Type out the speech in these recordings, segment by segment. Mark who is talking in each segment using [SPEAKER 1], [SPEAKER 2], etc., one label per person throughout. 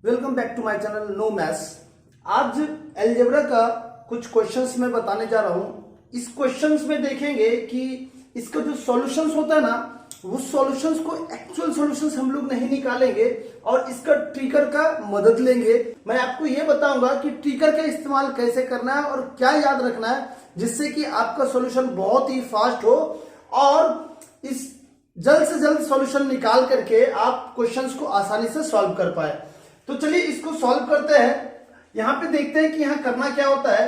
[SPEAKER 1] Welcome back to my channel no maths. आज algebra का कुछ क्वेश्चंस मैं बताने जा रहा हूं। इस क्वेश्चंस में देखेंगे कि इसका जो सॉल्यूशंस होता है ना, वो सॉल्यूशंस को एक्चुअल सॉल्यूशंस हम लोग नहीं निकालेंगे और इसका ट्रिकर का मदद लेंगे। मैं आपको ये बताऊंगा कि ट्रिकर का इस्तेमाल कैसे करना है और क्या याद रखना है, जिससे कि आपका सॉल्यूशन बहुत ही फास्ट हो और इस जल्द से जल्द सॉल्यूशन निकाल करके आप क्वेश्चंस को आसानी से सॉल्व कर पाए। तो चलिए इसको सॉल्व करते हैं। यहां पे देखते हैं कि यहां करना क्या होता है।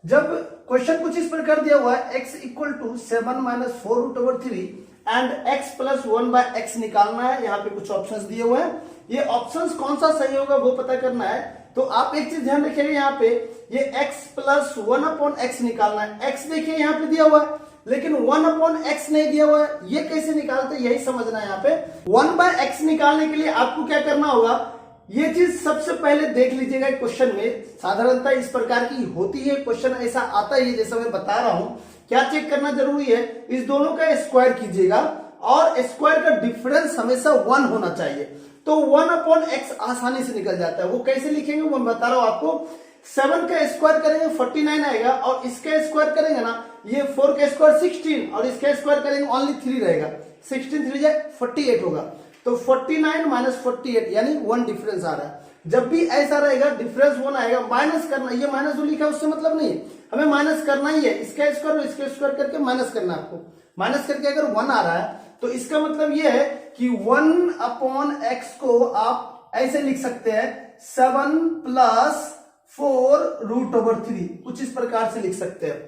[SPEAKER 1] जब क्वेश्चन कुछ इस प्रकार दिया हुआ है, x equal to 7 - 4√3 and x + 1/x निकालना है। यहाँ पे कुछ ऑप्शंस दिए हुए हैं, ये ऑप्शंस कौन सा सही होगा वो पता करना है। तो आप एक चीज ध्यान रखिएगा, यहाँ पे ये x + 1/x निकालना है। x देखिए यहाँ पे दिया हुआ है, लेकिन 1/x नहीं दिया हुआ है। ये कैसे निकालते हैं यही समझना है। यहाँ पे 1/x निकालने के लिए आपको क्या करना होगा, ये चीज सबसे पहले देख लीजिएगा। क्वेश्चन में साधारणतः इस प्रकार की होती है, क्वेश्चन ऐसा आता है जैसा मैं बता रहा हूं। क्या चेक करना जरूरी है, इस दोनों का स्क्वायर कीजिएगा और स्क्वायर का डिफरेंस हमेशा 1 होना चाहिए। तो 1/x आसानी से निकल जाता है। वो कैसे लिखेंगे वो मैं बता रहा हूं आपको। 7 का स्क्वायर करेंगे 49 आएगा और इसका स्क्वायर करेंगे ना, ये 4 का स्क्वायर 16 और इसका स्क्वायर करेंगे ओनली 3 रहेगा। 16 3 जाए 48 होगा। तो 49 - 48 यानी 1 डिफरेंस आ रहा है। जब भी ऐसा रहेगा डिफरेंस 1 आएगा, माइनस करना। ये माइनस जो लिखा है उससे मतलब नहीं, हमें माइनस करना ही है। इसका स्क्वायर और इसका स्क्वायर करके माइनस करना है आपको। माइनस करके अगर 1 आ रहा है तो इसका मतलब ये है कि 1/x को आप ऐसे लिख सकते हैं 7 + 4√3, कुछ इस प्रकार से लिख सकते हैं।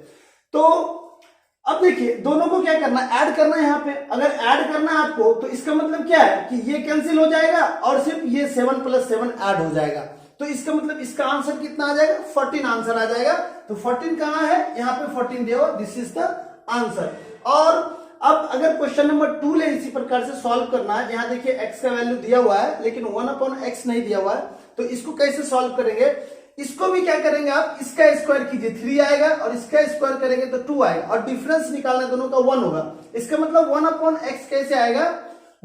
[SPEAKER 1] तो अब देखिए दोनों को क्या करना है, ऐड करना है। यहाँ पे अगर ऐड करना है आपको तो इसका मतलब क्या है कि ये कैंसिल हो जाएगा और सिर्फ ये 7 + 7 ऐड हो जाएगा। तो इसका मतलब इसका आंसर कितना आ जाएगा, 14 आंसर आ जाएगा। तो 14 कहां है, यहाँ पे 14 दिया हुआ, दिस इज द आंसर। और अब अगर क्वेश्चन नंबर 2 ले इसी प्रकार से सॉल्व करना है। यहाँ देखिए x का वैल्यू दिया हुआ है लेकिन 1/x नहीं दिया हुआ है। तो इसको कैसे सॉल्व करेंगे, इसको भी क्या करेंगे आप, इसका स्क्वायर कीजिए 3 आएगा और इसका स्क्वायर करेंगे तो 2 आएगा और डिफरेंस निकालना दोनों का 1 होगा। इसका मतलब 1/x कैसे आएगा,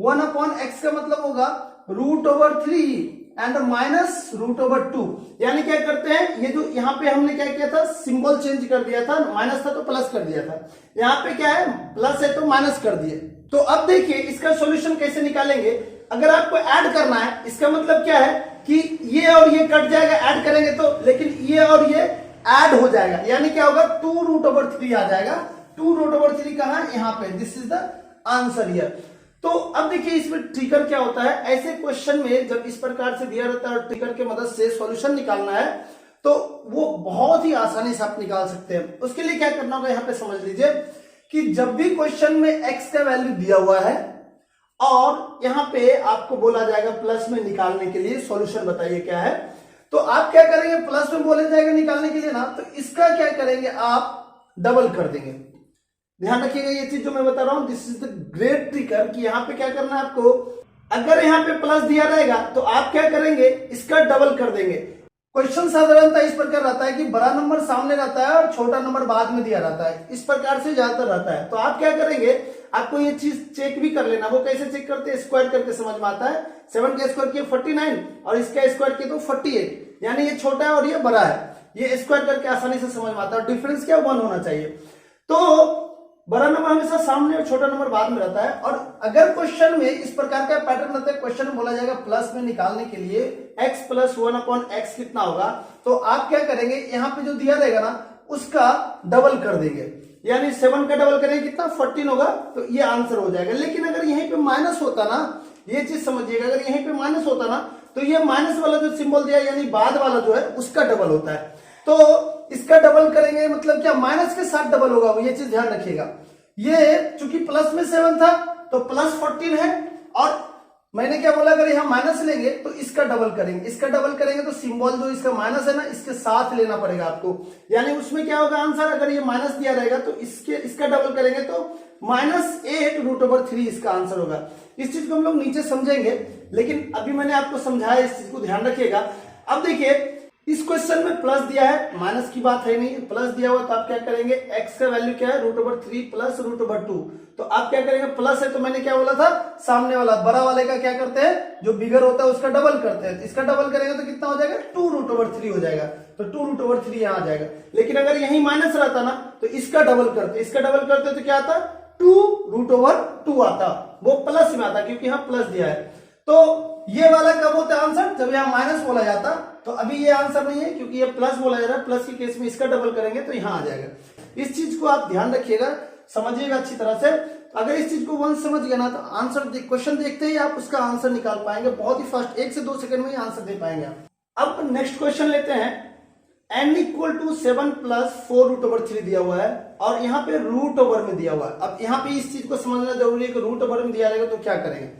[SPEAKER 1] 1/x का मतलब होगा √3 एंड -√2। यानी क्या करते हैं, ये जो यहाँ पे हमने क्या किया था, सिंबल चेंज कर दिया था। माइनस था तो प्लस कर दिया था। यहाँ पे क्या है, प्लस है तो माइनस कर दिए। तो अब देखिए इसका सॉल्यूशन कैसे निकालेंगे। अगर आपको ऐड करना है, इसका मतलब क्या है कि ये और ये कट जाएगा ऐड करेंगे तो, लेकिन ये और ये ऐड हो जाएगा। यानी क्या होगा, 2√3 आ जाएगा। 2√3 कहां है, यहाँ पे, this is the answer here. तो अब देखिए इसमें ट्रिकर क्या होता है। ऐसे क्वेश्चन में जब इस प्रकार से दिया रहता है और ट्रिकर की मदद से सॉल्यूशन निकालना है तो वो बहुत ही आसानी से आप निकाल सकते हैं। उसके लिए क्या करना होगा, यहाँ पे समझ लीजिए कि जब भी क्वेश्चन में x का वैल्यू दिया हुआ है और यहाँ पे आपको बोला जाएगा प्लस में निकालने के लिए सॉल्यूशन बताइए क्या है, तो आप क्या करेंगे, प्लस में बोला जाएगा निकालने के लिए ना, तो इसका क्या करेंगे, आप डबल कर देंगे। ध्यान रखिएगा ये चीज जो मैं बता रहा हूं, दिस इज द ग्रेट ट्रिकर कि यहाँ पे क्या करना है आपको। अगर यहाँ पे प्लस दिया रहेगा तो आप क्या करेंगे, इसका डबल कर देंगे। क्वेश्चन साधारणतः इस प्रकार रहता है कि बड़ा नंबर सामने रहता है और छोटा नंबर बाद में दिया रहता है। इस प्रकार से ज्यादातर रहता है। तो आप क्या करेंगे, आपको ये चीज चेक भी कर लेना। वो कैसे चेक करते हैं, स्क्वायर करके समझ में आता है। 7 का स्क्वायर किया 49 और इसका स्क्वायर किया तो 48, यानी ये छोटा है और ये बड़ा है। ये स्क्वायर करके आसानी से समझ में आता है। डिफरेंस क्या, 1 होना चाहिए। तो बड़ा नंबर हमेशा सामने और छोटा नंबर बाद में रहता है। और अगर क्वेश्चन में इस प्रकार का पैटर्न रहता है, क्वेश्चन में बोला जाएगा प्लस में निकालने के लिए x + 1/x कितना होगा, तो आप क्या करेंगे, यहाँ पे जो दिया रहेगा ना उसका डबल कर देंगे। यानी 7 का डबल करेंगे कितना, 14 होगा। तो ये आंसर हो जाएगा। लेकिन अगर यहीं पे माइनस होता ना, ये चीज समझिएगा, अगर यहीं पे माइनस होता ना तो ये माइनस वाला जो सिंबल दिया यानी बाद वाला जो है उसका डबल होता है। तो इसका डबल करेंगे मतलब क्या, माइनस के साथ डबल होगा। ये चीज ध्यान रखिएगा। ये चूंकि प्लस में 7 था तो प्लस 14 है और मैंने क्या बोला, अगर यहाँ माइनस लेंगे तो इसका डबल करेंगे। इसका डबल करेंगे तो सिंबल जो इसका माइनस है ना, इसके साथ लेना पड़ेगा आपको। यानी उसमें क्या होगा आंसर, अगर ये माइनस दिया रहेगा तो इसका डबल करेंगे तो -8√3 इसका आंसर होगा। इस चीज को हम लोग नीचे समझेंगे, लेकिन अभी मैंने आपको समझाया, इस चीज को ध्यान रखिएगा। अब देखिए इस क्वेश्चन में प्लस दिया है, माइनस की बात है नहीं, प्लस दिया हुआ तो आप क्या करेंगे, एक्स का वैल्यू क्या है √3 प्लस √2। तो आप क्या करेंगे, प्लस है तो मैंने क्या बोला था, सामने वाला बड़ा वाले का क्या करते हैं, जो बिगर होता है उसका डबल करते हैं। इसका डबल करेंगे तो कितना हो जाएगा, 2√3 हो जाएगा। तो 2√3 यहाँ आ जाएगा। लेकिन अगर यही माइनस रहता ना तो इसका डबल करते तो क्या आता, 2√2 आता, वो प्लस में आता क्योंकि यहाँ प्लस दिया है। तो ये वाला कब होता है आंसर, जब यहाँ माइनस बोला जाता। तो अभी ये आंसर नहीं है क्योंकि ये प्लस बोला जा रहा है, प्लस के केस में इसका डबल करेंगे तो यहाँ आ जाएगा। इस चीज को आप ध्यान रखिएगा, समझिएगा अच्छी तरह से। अगर इस चीज को वंस समझ गया ना तो आंसर क्वेश्चन देखते ही आप उसका आंसर निकाल पाएंगे बहुत ही फास्ट, 1 से 2 सेकंड में ही आंसर दे पाएंगे आप। अब नेक्स्ट क्वेश्चन लेते हैं। n = 7 प्लस 4√3 दिया हुआ है और यहाँ पे रूट ओवर में दिया हुआ है। अब यहाँ पे इस चीज को समझना जरूरी है कि रूट ओवर में दिया जाएगा तो क्या करेंगे।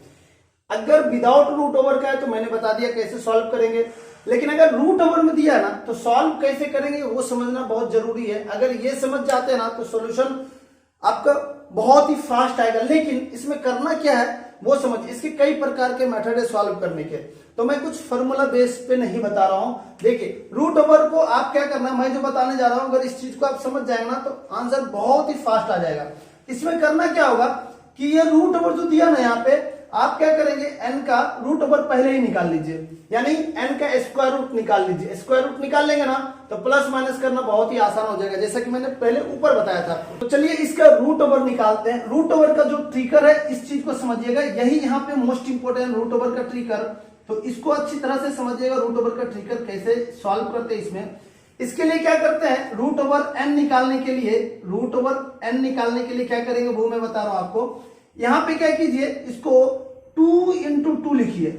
[SPEAKER 1] अगर विदाउट रूट ओवर का है तो मैंने बता दिया कैसे सॉल्व करेंगे, लेकिन अगर रूट ओवर में दिया ना तो सॉल्व कैसे करेंगे वो समझना बहुत जरूरी है। अगर ये समझ जाते हैं ना तो सॉल्यूशन आपका बहुत ही फास्ट आएगा। लेकिन इसमें करना क्या है वो समझ, इसके कई प्रकार के मेथड है सॉल्व करने के, तो मैं कुछ फॉर्मूला बेस पे नहीं बता रहा हूं। देखिए रूट ओवर को आप क्या करना है, मैं जो बताने जा रहा हूं अगर इस चीज को आप समझ जाएंगे ना तो आंसर बहुत ही फास्ट आ जाएगा। इसमें करना क्या होगा कि ये रूट ओवर जो दिया ना यहाँ पे, आप क्या करेंगे, n का रूट ओवर पहले ही निकाल लीजिए, यानी n का स्क्वायर रूट निकाल लीजिए। स्क्वायर रूट निकाल लेंगे ना तो प्लस माइनस करना बहुत ही आसान हो जाएगा, जैसा कि मैंने पहले ऊपर बताया था आपको। तो चलिए इसका रूट ओवर निकालते हैं। रूट ओवर का जो ट्रिकर है इस चीज को समझिएगा, यही यहाँ पे मोस्ट इंपोर्टेंट रूट ओवर का ट्रिकर। तो इसको अच्छी तरह से समझिएगा, रूट ओवर का ट्रिकर कैसे सॉल्व करते हैं। इसमें इसके लिए क्या करते हैं, रूट ओवर n निकालने के लिए क्या करेंगे वो मैं बता रहा हूं आपको। यहां पे क्या कीजिए, इसको 2 × 2 लिखिए,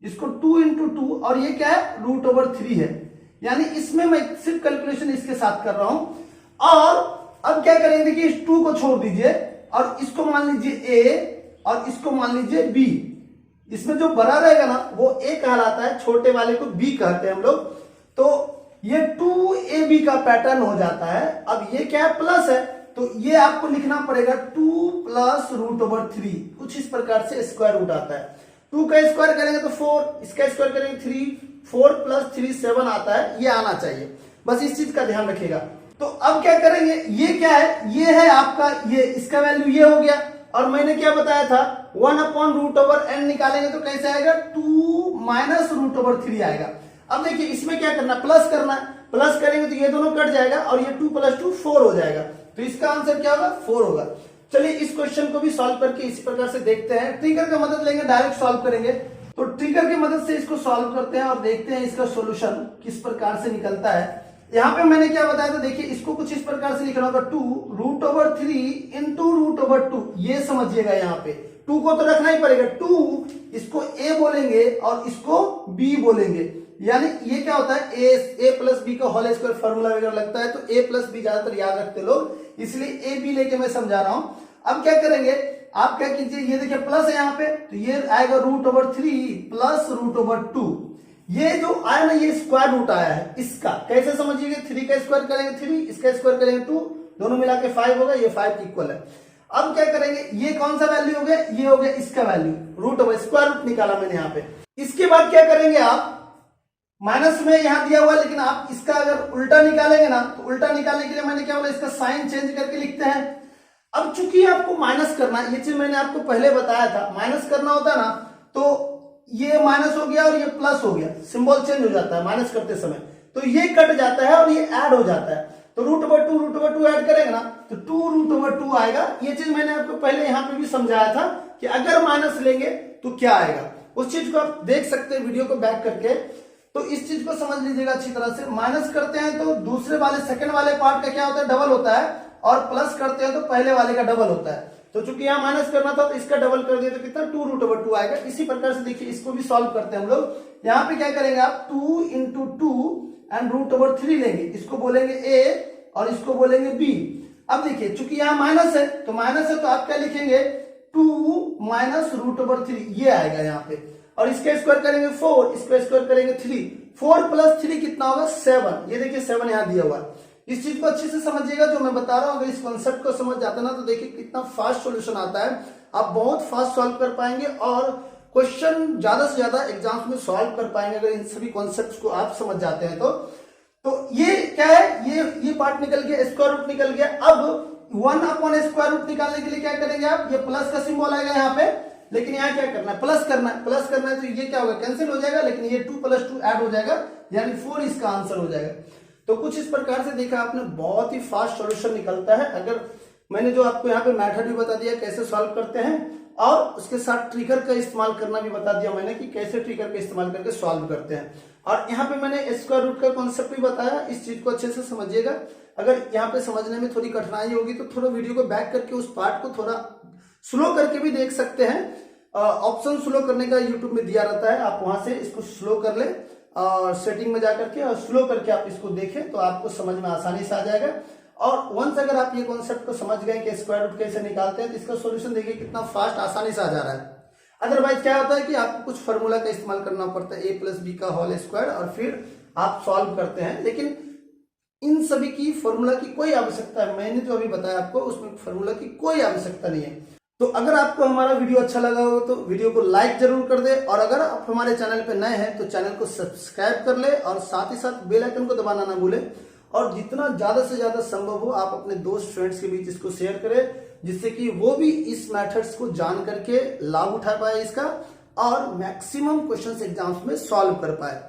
[SPEAKER 1] इसको 2 × 2 और ये क्या है, √3 है। यानी इसमें मैं सिर्फ कैलकुलेशन इसके साथ कर रहा हूं। और अब क्या करेंगे, देखिए इस 2 को छोड़ दीजिए और इसको मान लीजिए a और इसको मान लीजिए b। इसमें जो बड़ा रहेगा ना वो a कहलाता है, छोटे वाले को b कहते हैं हम लोग। तो ये 2ab का पैटर्न हो जाता है। अब ये क्या है, प्लस है, तो ये आपको लिखना पड़ेगा 2 प्लस √3। कुछ इस प्रकार से स्क्वायर रूट आता है। 2 का स्क्वायर करेंगे तो 4, इसका स्क्वायर करेंगे 3, 4 + 3 7 आता है, ये आना चाहिए। बस इस चीज का ध्यान रखिएगा। तो अब क्या करेंगे, ये क्या है, ये है आपका, ये इसका वैल्यू ये हो गया। और मैंने क्या बताया था, 1/√n निकालेंगे तो कैसे आएगा, 2 - √3 आएगा। अब देखिए इसमें क्या करना, प्लस करना है। प्लस करेंगे तो ये दोनों कट जाएगा और ये 2 + 2 4 हो जाएगा। तो इसका आंसर क्या होगा, 4 होगा। चलिए इस क्वेश्चन को भी सॉल्व करके इसी प्रकार से देखते हैं। ट्रिगर का मदद लेंगे, डायरेक्ट सॉल्व करेंगे। तो ट्रिगर की मदद से इसको सॉल्व करते हैं और देखते हैं इसका सॉल्यूशन किस प्रकार से निकलता है। यहाँ पे मैंने क्या बताया था, देखिए इसको कुछ इस प्रकार से लिखना होगा, 2√3 × √2। ये समझिएगा, यहाँ पे 2 को तो रखना ही पड़ेगा। 2 इसको a बोलेंगे और इसको b बोलेंगे। यानी ये क्या होता है, a + b का होल स्क्वायर फॉर्मूला वगैरह लगता है, तो a + b ज्यादातर याद रखते लोग, इसलिए a b लेके मैं समझा रहा हूं। अब क्या करेंगे, आप क्या कीजिए, ये देखिए प्लस है यहाँ पे, तो ये आएगा √3 प्लस √2। ये जो आया ना, ये स्क्वायर रूट आया है, इसका कैसे समझिएगा, 3 का स्क्वायर करेंगे 3, इसका स्क्वायर करेंगे 2, दोनों मिला के 5 होगा, ये 5 इक्वल है। अब क्या करेंगे, ये कौन सा वैल्यू हो गया, ये हो गया इसका वैल्यू, स्क्वायर रूट निकाला मैंने यहाँ पे। इसके बाद क्या करेंगे, आप माइनस में यहां दिया हुआ है, लेकिन आप इसका अगर उल्टा निकालेंगे ना तो उल्टा निकालने के लिए मैंने क्या बोला, इसका साइन चेंज करके लिखते हैं। अब चूंकि आपको माइनस करना है, ये चीज मैंने आपको पहले बताया था, माइनस करना होता है ना तो ये माइनस हो गया और ये प्लस हो गया, सिंबल चेंज हो जाता है माइनस करते समय, तो ये कट जाता है और ये ऐड हो जाता है। तो √2 ऐड करेंगे ना तो 2√2 आएगा। ये चीज मैंने आपको पहले यहाँ पे भी समझाया था कि अगर माइनस लेंगे तो क्या आएगा, उस चीज को आप देख सकते हैं वीडियो को बैक करके। तो इस चीज को समझ लीजिएगा अच्छी तरह से। माइनस करते हैं तो दूसरे वाले सेकंड वाले पार्ट का क्या होता है, डबल होता है, और प्लस करते हैं तो पहले वाले का डबल होता है। तो चूंकि यहाँ माइनस करना था तो इसका डबल कर दिया तो कितना, 2√2 आएगा। इसी प्रकार से देखिए इसको भी सॉल्व करते हैं हम लोग। यहाँ पे क्या करेंगे आप, 2 × 2 एंड √3 लेंगे, इसको बोलेंगे a और इसको बोलेंगे b। अब देखिए चूंकि यहाँ माइनस है तो आप क्या लिखेंगे, 2 - √3, ये आएगा यहाँ पे। और इसका स्क्वायर करेंगे 4, इसका स्क्वायर करेंगे 3, 4 + 3 कितना होगा, 7। ये देखिए 7 यहाँ दिया हुआ है। इस चीज को अच्छे से समझिएगा जो मैं बता रहा हूं। अगर इस कॉन्सेप्ट को समझ जाते ना तो देखिए कितना फास्ट सॉल्यूशन आता है, आप बहुत फास्ट सॉल्व कर पाएंगे और क्वेश्चन ज्यादा से ज्यादा एग्जाम्स में सॉल्व कर पाएंगे अगर इन सभी कॉन्सेप्ट्स को आप समझ जाते हैं तो ये क्या है, ये पार्ट निकल गया, स्क्वायर रूट निकल गया। अब 1 स्क्वायर रूट निकालने के लिए क्या करेंगे आप, ये प्लस का सिंबल आएगा यहाँ पे, लेकिन यहाँ क्या करना है, प्लस करना है, प्लस करना है तो ये क्या होगा, कैंसिल हो जाएगा, लेकिन ये 2 + 2 ऐड हो जाएगा, यानी 4 इसका आंसर हो जाएगा। तो कुछ इस प्रकार से देखा आपने, बहुत ही फास्ट सॉल्यूशन निकलता है। अगर मैंने जो आपको यहाँ पे मेथड भी बता दिया कैसे सॉल्व करते हैं, और उसके साथ ट्रिगर का इस्तेमाल करना भी बता दिया मैंने कि कैसे ट्रिगर का इस्तेमाल करके सॉल्व करते हैं। और यहाँ पे मैंने स्क्वायर रूट का कॉन्सेप्ट भी बताया, इस चीज को अच्छे से समझिएगा। अगर यहाँ पे समझने में थोड़ी कठिनाई होगी तो थोड़ा वीडियो को बैक करके उस पार्ट को थोड़ा स्लो करके भी देख सकते हैं। ऑप्शन स्लो करने का यूट्यूब में दिया रहता है, आप वहां से इसको स्लो कर ले और सेटिंग में जाकर के और स्लो करके आप इसको देखें तो आपको समझ में आसानी से आ जाएगा। और वंस अगर आप ये कॉन्सेप्ट को समझ गए कि स्क्वायर रूट कैसे निकालते हैं तो इसका सॉल्यूशन देखिए कितना फास्ट आसानी से आ जा रहा है। अदरवाइज क्या होता है कि आपको कुछ फार्मूला का इस्तेमाल करना पड़ता है, a + b का होल स्क्वायर, और फिर आप सॉल्व करते हैं। लेकिन इन सभी की फार्मूला की कोई आवश्यकता है, मैंने जो अभी बताया आपको उसमें फार्मूला की कोई आवश्यकता नहीं है। तो अगर आपको हमारा वीडियो अच्छा लगा हो तो वीडियो को लाइक जरूर कर दे, और अगर आप हमारे चैनल पे नए हैं तो चैनल को सब्सक्राइब कर ले, और साथ ही साथ बेल आइकन को दबाना ना भूले। और जितना ज्यादा से ज्यादा संभव हो आप अपने दोस्त फ्रेंड्स के बीच इसको शेयर करें, जिससे कि वो भी इस मेथड्स को जान करके लाभ उठा पाए इसका, और मैक्सिमम क्वेश्चंस एग्जाम्स में सॉल्व कर पाए।